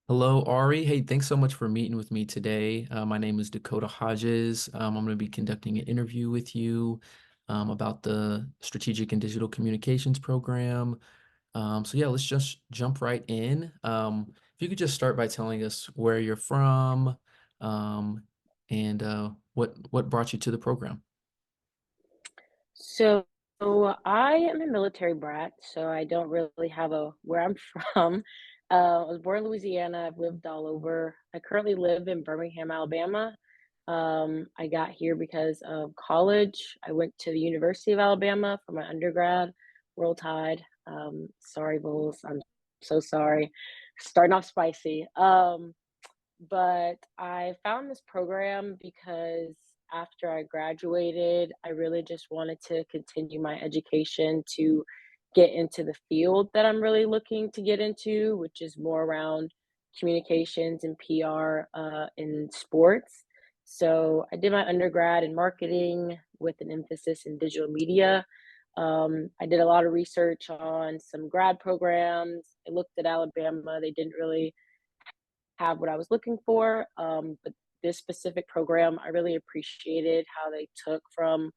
Hello, Ari. Hey, thanks so much for meeting with me today. My name is Dakota Hodges. I'm going to be conducting an interview with you about the Strategic and Digital Communications program. So yeah, let's just jump right in. If you could just start by telling us where you're from, and what brought you to the program. So I am a military brat, so I don't really have a where I'm from. I was born in Louisiana. I've lived all over. I currently live in Birmingham, Alabama. I got here because of college. I went to the University of Alabama for my undergrad. Roll Tide. Sorry, Bulls. I'm so sorry. Starting off spicy. But I found this program because after I graduated, I really just wanted to continue my education to get into the field that I'm really looking to get into, which is more around communications and PR in sports. So I did my undergrad in marketing with an emphasis in digital media. I did a lot of research on some grad programs. I looked at Alabama. They didn't really have what I was looking for. But this specific program, I really appreciated how they took from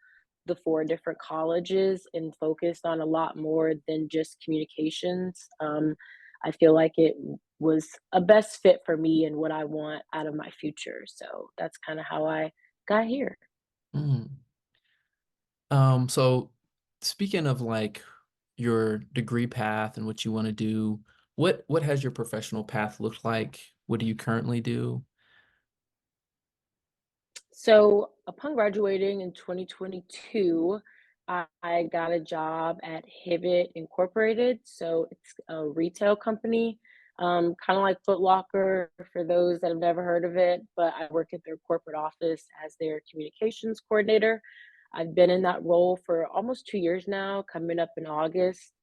the four different colleges and focused on a lot more than just communications. I feel like it was a best fit for me and what I want out of my future. So that's kind of how I got here. Mm. So speaking of like your degree path and what you want to do, what has your professional path looked like? What do you currently do? So upon graduating in 2022, I got a job at Hibbett Incorporated. So it's a retail company, kind of like Foot Locker for those that have never heard of it. But I work at their corporate office as their communications coordinator. I've been in that role for almost 2 years now, coming up in August.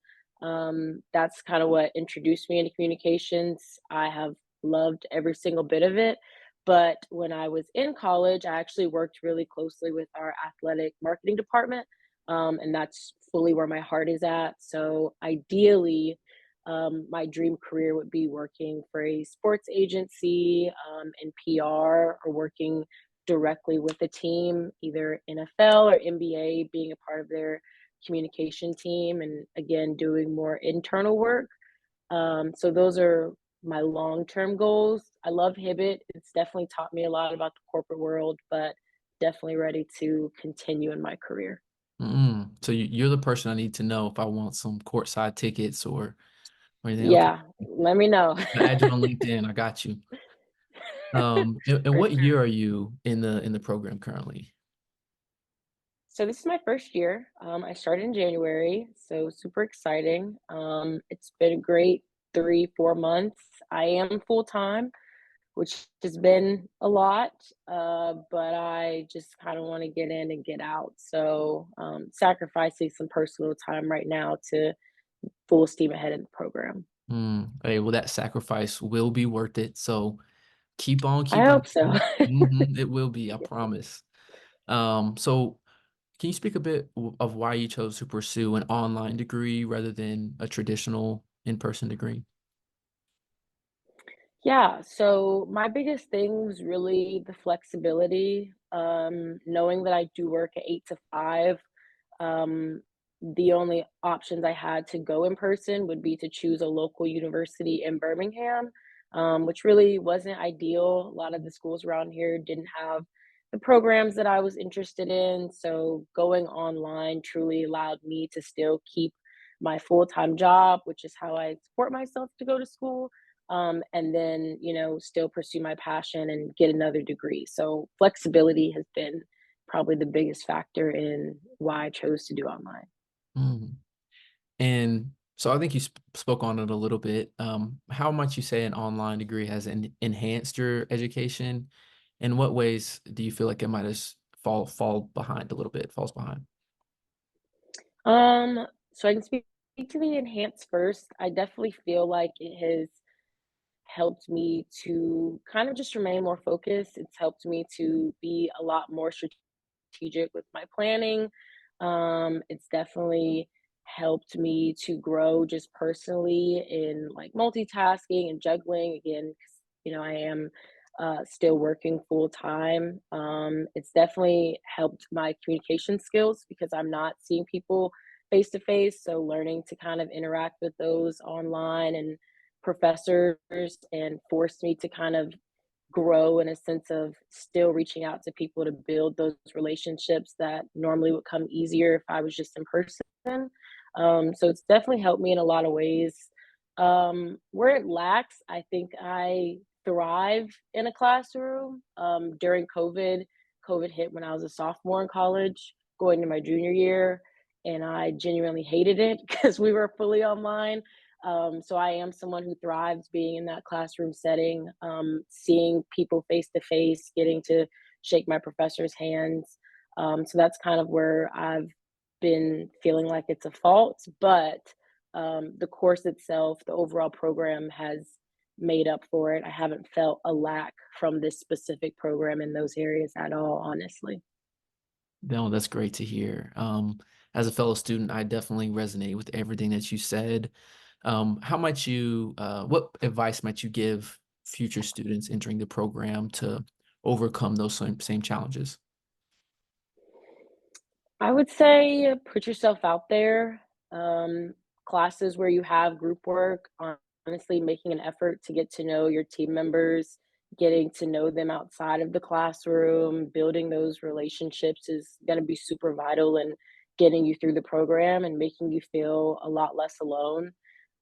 That's kind of what introduced me into communications. I have loved every single bit of it, but when I was in college, I actually worked really closely with our athletic marketing department. And that's fully where my heart is at. So ideally, my dream career would be working for a sports agency in PR or working directly with a team, either NFL or NBA, being a part of their communication team, and again, doing more internal work. So those are my long-term goals. I love Hibbett. It's definitely taught me a lot about the corporate world, but definitely ready to continue in my career. So you're the person I need to know if I want some courtside tickets or anything. Okay, Yeah, let me know. I add you on LinkedIn. I got you. And For what year sure. are you in the program currently? So this is my first year. I started in January, so super exciting. It's been a great 3, 4 months. I am full time, which has been a lot, but I just kind of want to get in and get out. So sacrificing some personal time right now to full steam ahead in the program. Hey, well, that sacrifice will be worth it. So keep on I keeping hope so. on. It will be, I promise. So can you speak a bit of why you chose to pursue an online degree rather than a traditional in-person degree? Yeah, so my biggest thing was really the flexibility, knowing that I do work at 8 to 5. Um, the only options I had to go in person would be to choose a local university in Birmingham, which really wasn't ideal. A lot of the schools around here didn't have the programs that I was interested in. So going online truly allowed me to still keep my full-time job, which is how I support myself to go to school. And then, still pursue my passion and get another degree. So flexibility has been probably the biggest factor in why I chose to do online. Mm. And so I think you spoke on it a little bit. How much you say an online degree has enhanced your education? In what ways do you feel like it might have fall behind a little bit, falls behind? So I can speak to the enhanced first. I definitely feel like it has helped me to kind of just remain more focused. It's helped me to be a lot more strategic with my planning. It's definitely helped me to grow just personally in like multitasking and juggling again, 'cause, I am still working full time. It's definitely helped my communication skills because I'm not seeing people face to face. So learning to kind of interact with those online and professors and forced me to kind of grow in a sense of still reaching out to people to build those relationships that normally would come easier if I was just in person. So it's definitely helped me in a lot of ways. Where it lacks, I think I thrive in a classroom. During COVID hit when I was a sophomore in college, going to my junior year, and I genuinely hated it because we were fully online. So I am someone who thrives being in that classroom setting, seeing people face to face, getting to shake my professor's hands. So that's kind of where I've been feeling like it's a fault, but the course itself, the overall program has made up for it. I haven't felt a lack from this specific program in those areas at all, honestly. No, that's great to hear. As a fellow student, I definitely resonate with everything that you said. What advice might you give future students entering the program to overcome those same challenges? I would say put yourself out there. Um, Classes where you have group work, honestly, making an effort to get to know your team members, getting to know them outside of the classroom, building those relationships is going to be super vital in getting you through the program and making you feel a lot less alone.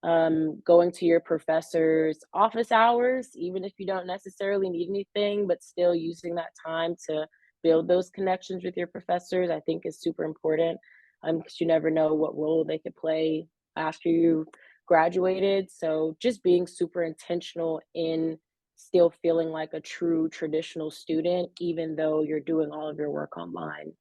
Going to your professor's office hours, even if you don't necessarily need anything, but still using that time to build those connections with your professors, I think is super important, because you never know what role they could play after you graduated. So just being super intentional in still feeling like a true traditional student, even though you're doing all of your work online,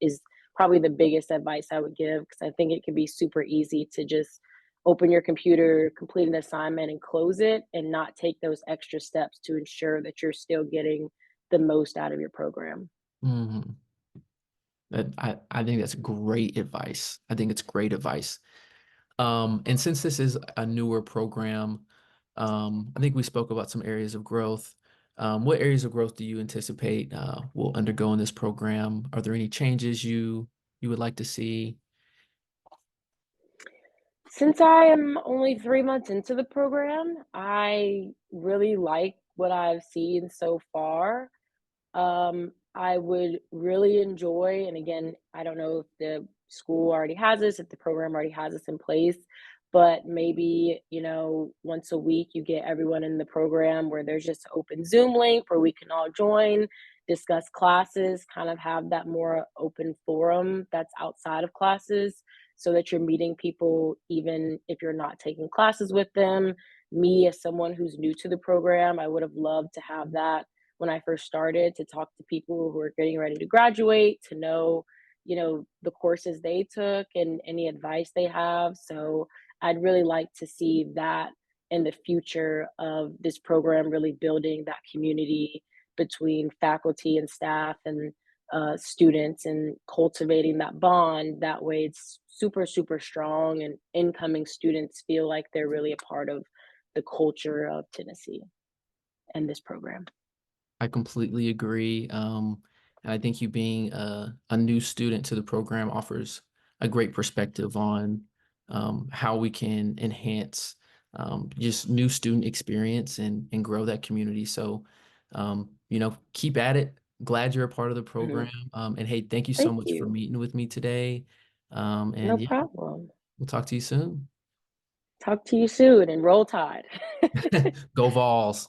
is probably the biggest advice I would give because I think it can be super easy to just open your computer, complete an assignment, and close it, and not take those extra steps to ensure that you're still getting the most out of your program. Mhm. I think that's great advice. I think it's great advice. And since this is a newer program, I think we spoke about some areas of growth. What areas of growth do you anticipate will undergo in this program? Are there any changes you would like to see? Since I am only 3 months into the program, I really like what I've seen so far. I would really enjoy, and again, I don't know if the school already has this, if the program already has this in place, but maybe, once a week you get everyone in the program where there's just an open Zoom link where we can all join, discuss classes, kind of have that more open forum that's outside of classes so that you're meeting people even if you're not taking classes with them. Me, as someone who's new to the program, I would have loved to have that when I first started, to talk to people who are getting ready to graduate, to know, the courses they took and any advice they have. So I'd really like to see that in the future of this program really building that community between faculty and staff and students and cultivating that bond. That way it's super, super strong and incoming students feel like they're really a part of the culture of Tennessee and this program. I completely agree. And I think you being a new student to the program offers a great perspective on how we can enhance just new student experience and grow that community. So, keep at it. Glad you're a part of the program. Mhm. And hey, thank you so Thank much for you. meeting with me today. No And yeah, problem. we'll talk to you soon. Talk to you soon and roll tide. Go Vols.